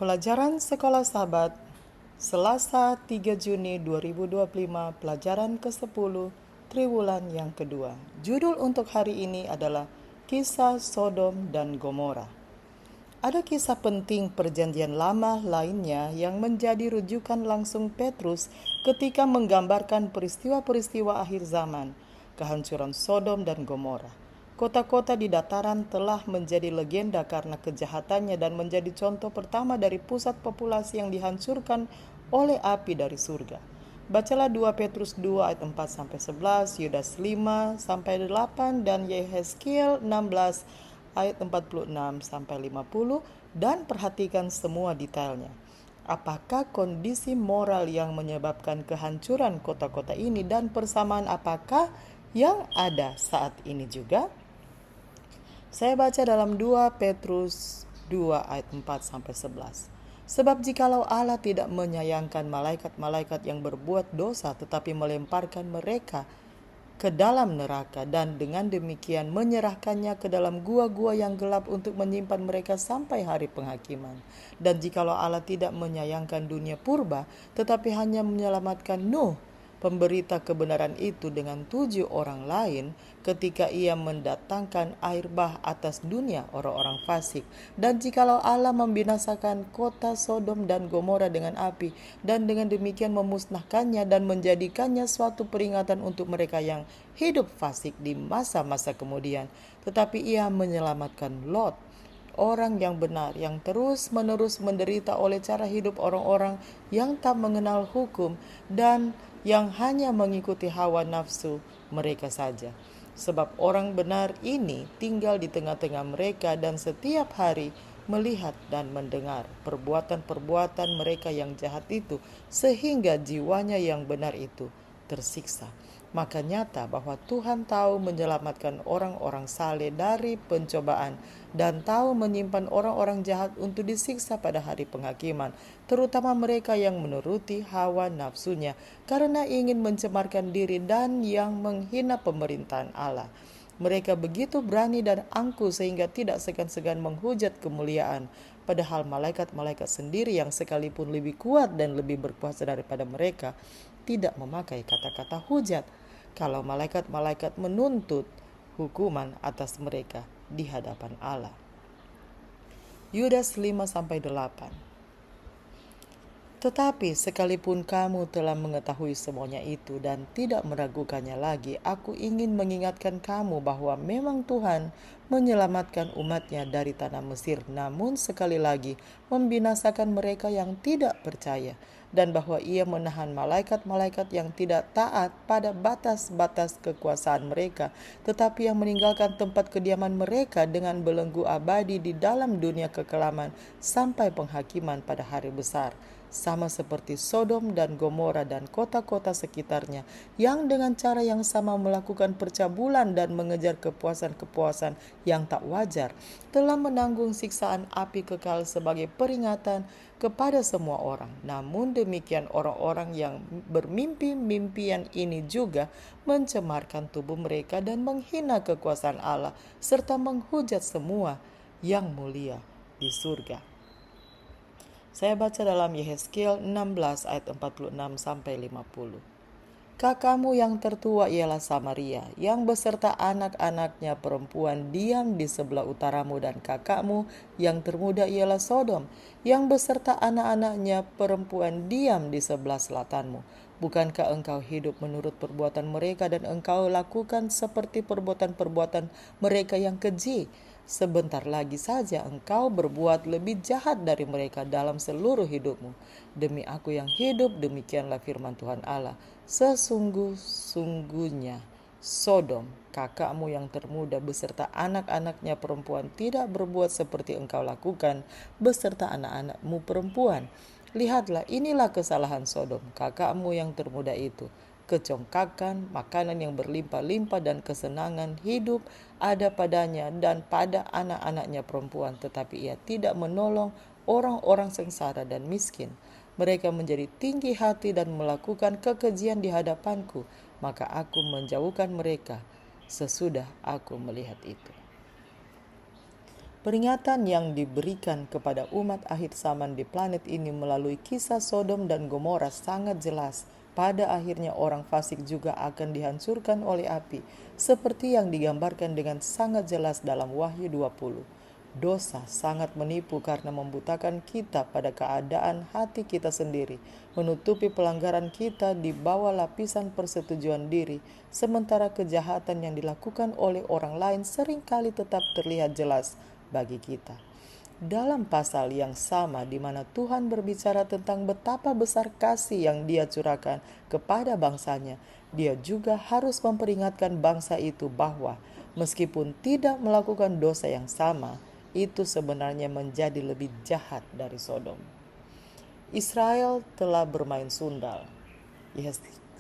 Pelajaran Sekolah Sahabat, Selasa 3 Juni 2025, pelajaran ke-10, Triwulan yang kedua. Judul untuk hari ini adalah Kisah Sodom dan Gomora. Ada kisah penting perjanjian lama lainnya yang menjadi rujukan langsung Petrus ketika menggambarkan peristiwa-peristiwa akhir zaman, kehancuran Sodom dan Gomora. Kota-kota di dataran telah menjadi legenda karena kejahatannya dan menjadi contoh pertama dari pusat populasi yang dihancurkan oleh api dari surga. Bacalah 2 Petrus 2 ayat 4-11, Yudas 5-8, dan Yehezkiel 16 ayat 46-50, dan perhatikan semua detailnya. Apakah kondisi moral yang menyebabkan kehancuran kota-kota ini dan persamaan apakah yang ada saat ini juga? Saya baca dalam 2 Petrus 2 ayat 4-11. Sebab jikalau Allah tidak menyayangkan malaikat-malaikat yang berbuat dosa tetapi melemparkan mereka ke dalam neraka dan dengan demikian menyerahkannya ke dalam gua-gua yang gelap untuk menyimpan mereka sampai hari penghakiman. Dan jikalau Allah tidak menyayangkan dunia purba tetapi hanya menyelamatkan Nuh, pemberita kebenaran itu, dengan 7 orang lain ketika ia mendatangkan air bah atas dunia orang-orang fasik. Dan jikalau Allah membinasakan kota Sodom dan Gomora dengan api dan dengan demikian memusnahkannya dan menjadikannya suatu peringatan untuk mereka yang hidup fasik di masa-masa kemudian, tetapi ia menyelamatkan Lot, orang yang benar yang terus-menerus menderita oleh cara hidup orang-orang yang tak mengenal hukum dan yang hanya mengikuti hawa nafsu mereka saja. Sebab orang benar ini tinggal di tengah-tengah mereka dan setiap hari melihat dan mendengar perbuatan-perbuatan mereka yang jahat itu, sehingga jiwanya yang benar itu tersiksa. Maka nyata bahwa Tuhan tahu menyelamatkan orang-orang saleh dari pencobaan dan tahu menyimpan orang-orang jahat untuk disiksa pada hari penghakiman, terutama mereka yang menuruti hawa nafsunya karena ingin mencemarkan diri dan yang menghina pemerintahan Allah. Mereka begitu berani dan angkuh sehingga tidak segan-segan menghujat kemuliaan, padahal malaikat-malaikat sendiri yang sekalipun lebih kuat dan lebih berkuasa daripada mereka tidak memakai kata-kata hujat kalau malaikat-malaikat menuntut hukuman atas mereka di hadapan Allah. Yudas 5-8. Tetapi sekalipun kamu telah mengetahui semuanya itu dan tidak meragukannya lagi, aku ingin mengingatkan kamu bahwa memang Tuhan menyelamatkan umatnya dari tanah Mesir, namun sekali lagi membinasakan mereka yang tidak percaya, dan bahwa ia menahan malaikat-malaikat yang tidak taat pada batas-batas kekuasaan mereka, tetapi yang meninggalkan tempat kediaman mereka dengan belenggu abadi di dalam dunia kekelaman sampai penghakiman pada hari besar, sama seperti Sodom dan Gomora dan kota-kota sekitarnya yang dengan cara yang sama melakukan percabulan dan mengejar kepuasan-kepuasan yang tak wajar, telah menanggung siksaan api kekal sebagai peringatan kepada semua orang. Namun demikian orang-orang yang bermimpi-mimpian ini juga mencemarkan tubuh mereka dan menghina kekuasaan Allah serta menghujat semua yang mulia di surga. Saya baca dalam Yehezkiel 16 ayat 46-50. Kakakmu yang tertua ialah Samaria, yang beserta anak-anaknya perempuan diam di sebelah utaramu, dan kakakmu yang termuda ialah Sodom, yang beserta anak-anaknya perempuan diam di sebelah selatanmu. Bukankah engkau hidup menurut perbuatan mereka dan engkau lakukan seperti perbuatan-perbuatan mereka yang keji? Sebentar lagi saja engkau berbuat lebih jahat dari mereka dalam seluruh hidupmu. Demi aku yang hidup, demikianlah firman Tuhan Allah, sesungguh-sungguhnya Sodom, kakakmu yang termuda beserta anak-anaknya perempuan tidak berbuat seperti engkau lakukan beserta anak-anakmu perempuan. Lihatlah, inilah kesalahan Sodom, kakakmu yang termuda itu. Kecongkakan, makanan yang berlimpah-limpah dan kesenangan hidup ada padanya dan pada anak-anaknya perempuan, tetapi ia tidak menolong orang-orang sengsara dan miskin. Mereka menjadi tinggi hati dan melakukan kekejian di hadapanku, maka aku menjauhkan mereka sesudah aku melihat itu. Peringatan yang diberikan kepada umat akhir zaman di planet ini melalui kisah Sodom dan Gomora sangat jelas. Pada akhirnya orang fasik juga akan dihancurkan oleh api, seperti yang digambarkan dengan sangat jelas dalam Wahyu 20. Dosa sangat menipu karena membutakan kita pada keadaan hati kita sendiri, menutupi pelanggaran kita di bawah lapisan persetujuan diri, sementara kejahatan yang dilakukan oleh orang lain seringkali tetap terlihat jelas bagi kita. Dalam pasal yang sama di mana Tuhan berbicara tentang betapa besar kasih yang Dia curahkan kepada bangsanya, Dia juga harus memperingatkan bangsa itu bahwa meskipun tidak melakukan dosa yang sama, itu sebenarnya menjadi lebih jahat dari Sodom. Israel telah bermain sundal.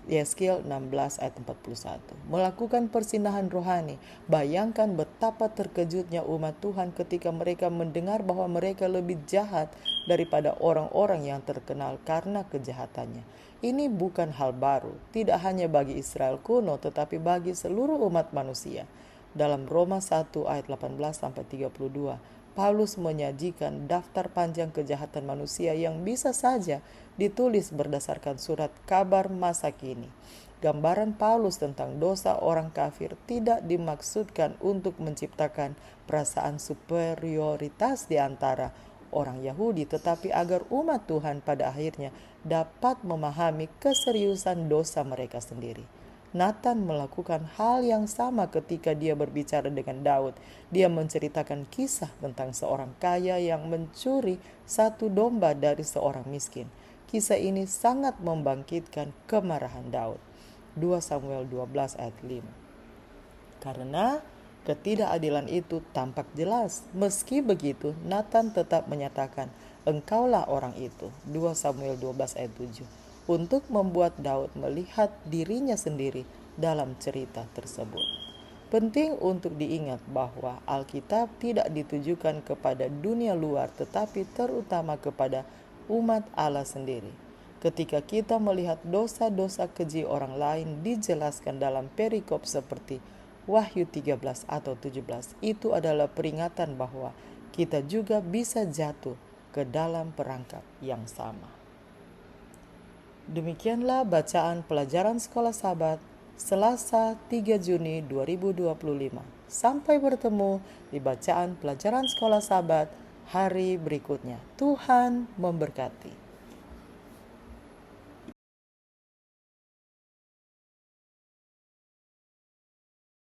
Yeskiel 16 ayat 41. Melakukan persinahan rohani. Bayangkan betapa terkejutnya umat Tuhan ketika mereka mendengar bahwa mereka lebih jahat daripada orang-orang yang terkenal karena kejahatannya. Ini bukan hal baru, tidak hanya bagi Israel kuno tetapi bagi seluruh umat manusia. Dalam Roma 1 ayat 18-32, Paulus menyajikan daftar panjang kejahatan manusia yang bisa saja ditulis berdasarkan surat kabar masa kini. Gambaran Paulus tentang dosa orang kafir tidak dimaksudkan untuk menciptakan perasaan superioritas di antara orang Yahudi, tetapi agar umat Tuhan pada akhirnya dapat memahami keseriusan dosa mereka sendiri. Nathan melakukan hal yang sama ketika dia berbicara dengan Daud. Dia menceritakan kisah tentang seorang kaya yang mencuri satu domba dari seorang miskin. Kisah ini sangat membangkitkan kemarahan Daud. 2 Samuel 12 ayat 5. Karena ketidakadilan itu tampak jelas. Meski begitu, Nathan tetap menyatakan, "Engkaulah orang itu." 2 Samuel 12 ayat 7. Untuk membuat Daud melihat dirinya sendiri dalam cerita tersebut. Penting untuk diingat bahwa Alkitab tidak ditujukan kepada dunia luar tetapi terutama kepada umat Allah sendiri. Ketika kita melihat dosa-dosa keji orang lain dijelaskan dalam perikop seperti Wahyu 13 atau 17, itu adalah peringatan bahwa kita juga bisa jatuh ke dalam perangkap yang sama. Demikianlah bacaan pelajaran Sekolah Sabat Selasa 3 Juni 2025. Sampai bertemu di bacaan pelajaran Sekolah Sabat hari berikutnya. Tuhan memberkati.